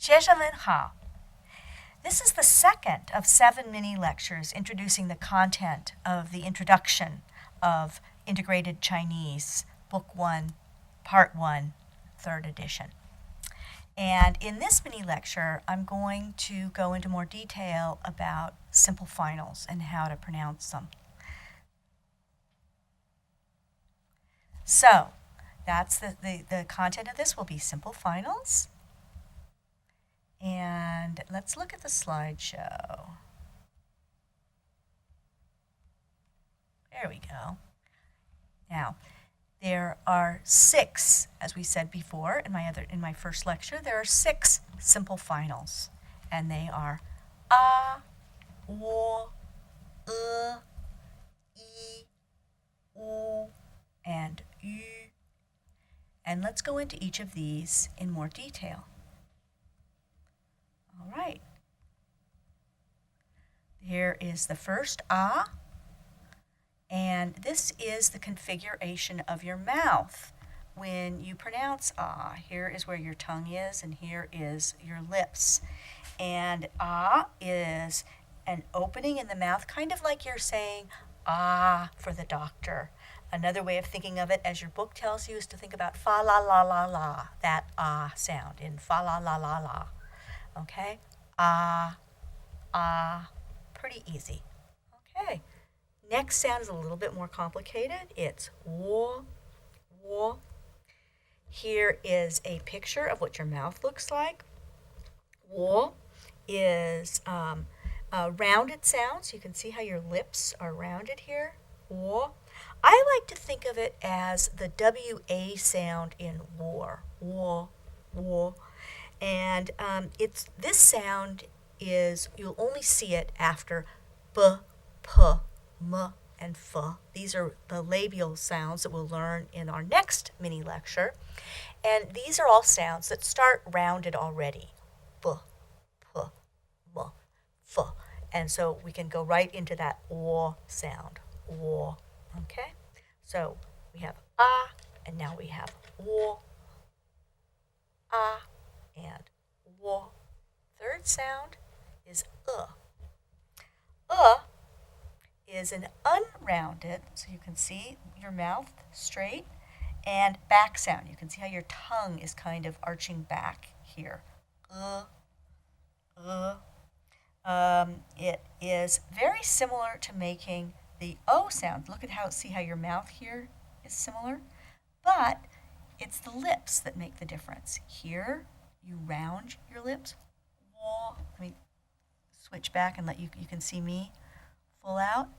学生们好. This is the second of 7 mini lectures introducing the content of the introduction of Integrated Chinese, Book 1, Part 1, 3rd edition. And in this mini lecture, I'm going to go into more detail about simple finals and how to pronounce them. So, that's the content of this will be simple finals. And let's look at the slideshow. There we go. Now, there are 6, as we said before in my first lecture, there are 6 simple finals. And they are a, wo, I, u, and ü. And let's go into each of these in more detail. All right. Here is the first a, and this is the configuration of your mouth when you pronounce a. Here is where your tongue is, and here is your lips. And a is an opening in the mouth, kind of like you're saying ah for the doctor. Another way of thinking of it, as your book tells you, is to think about fa la la la la, that ah sound in fa la la la la. Okay? Ah, pretty easy. Okay. Next sound is a little bit more complicated. It's wo, wo. Here is a picture of what your mouth looks like. Wo is a rounded sound, so you can see how your lips are rounded here. Wo. I like to think of it as the WA sound in war. Wo, wo. And this sound is, you'll only see it after b, p, m, and f. These are the labial sounds that we'll learn in our next mini lecture. And these are all sounds that start rounded already. B, p, m, f. And so we can go right into that o sound. O. Okay? So we have a, and now we have o, a, and wo. Third sound is is an unrounded, so you can see your mouth straight, and back sound. You can see how your tongue is kind of arching back here. It is very similar to making the O sound. Look at see how your mouth here is similar, but it's the lips that make the difference. Here, you round your lips. Let me switch back and let you can see me full out.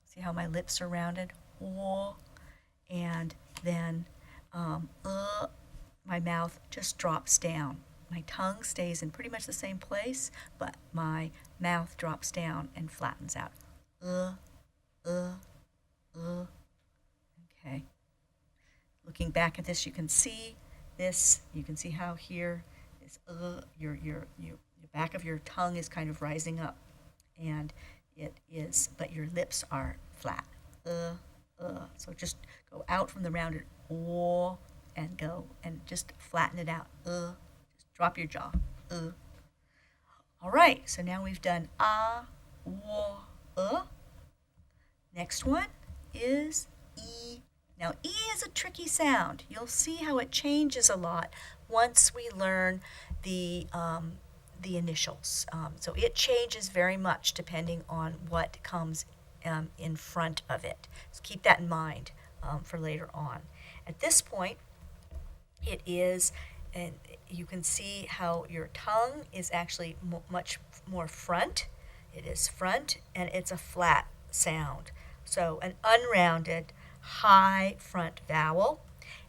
See how my lips are rounded? And then my mouth just drops down. My tongue stays in pretty much the same place, but my mouth drops down and flattens out. Okay. Looking back at this, you can see this. You can see how here is your back of your tongue is kind of rising up, and it is, but your lips are flat. So just go out from the rounded and go and just flatten it out. Just drop your jaw. All right. So now we've done a, wo, Next one is E. Now, E is a tricky sound. You'll see how it changes a lot once we learn the initials. So it changes very much depending on what comes in front of it. So keep that in mind for later on. At this point, it is, and you can see how your tongue is actually much more front. It is front, and it's a flat sound. So an unrounded, high front vowel.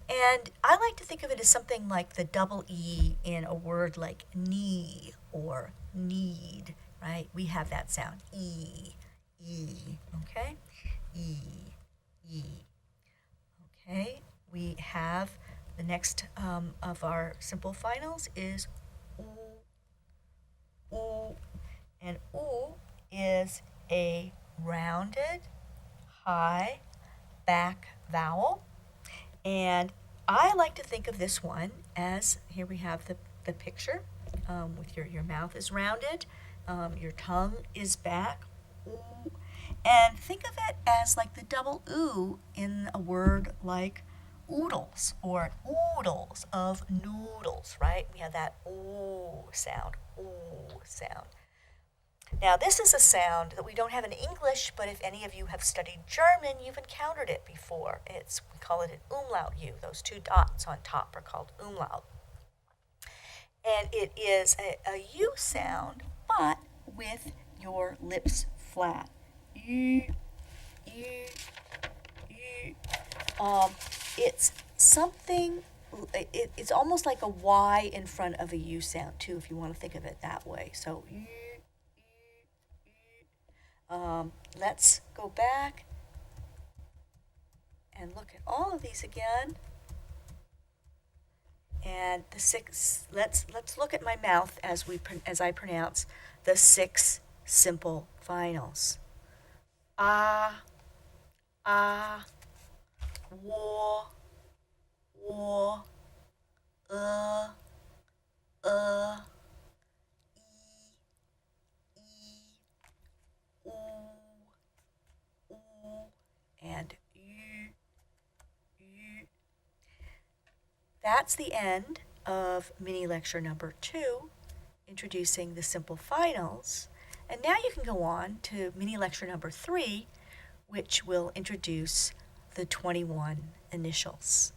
And I like to think of it as something like the double E in a word like knee or need, right? We have that sound, E, okay? E. Okay, we have the next of our simple finals is oo. And oo is a rounded, high back vowel. And I like to think of this one as, here we have the picture with your mouth is rounded, your tongue is back. Ooh. And think of it as like the double ooh in a word like oodles or oodles of noodles, right? We have that ooh sound, ooh sound. Now, this is a sound that we don't have in English, but if any of you have studied German, you've encountered it before. We call it an umlaut U. Those two dots on top are called umlaut. And it is a U sound, but with your lips flat. U, U, U. It's something, it's almost like a Y in front of a U sound, too, if you want to think of it that way. So, U. Let's go back and look at all of these again. And the six. Let's look at my mouth as I pronounce the 6 simple finals. Ah, ah, war, war, uh, uh, e, ooh, and you. That's the end of mini lecture number 2, introducing the simple finals. And now you can go on to mini lecture number 3, which will introduce the 21 initials.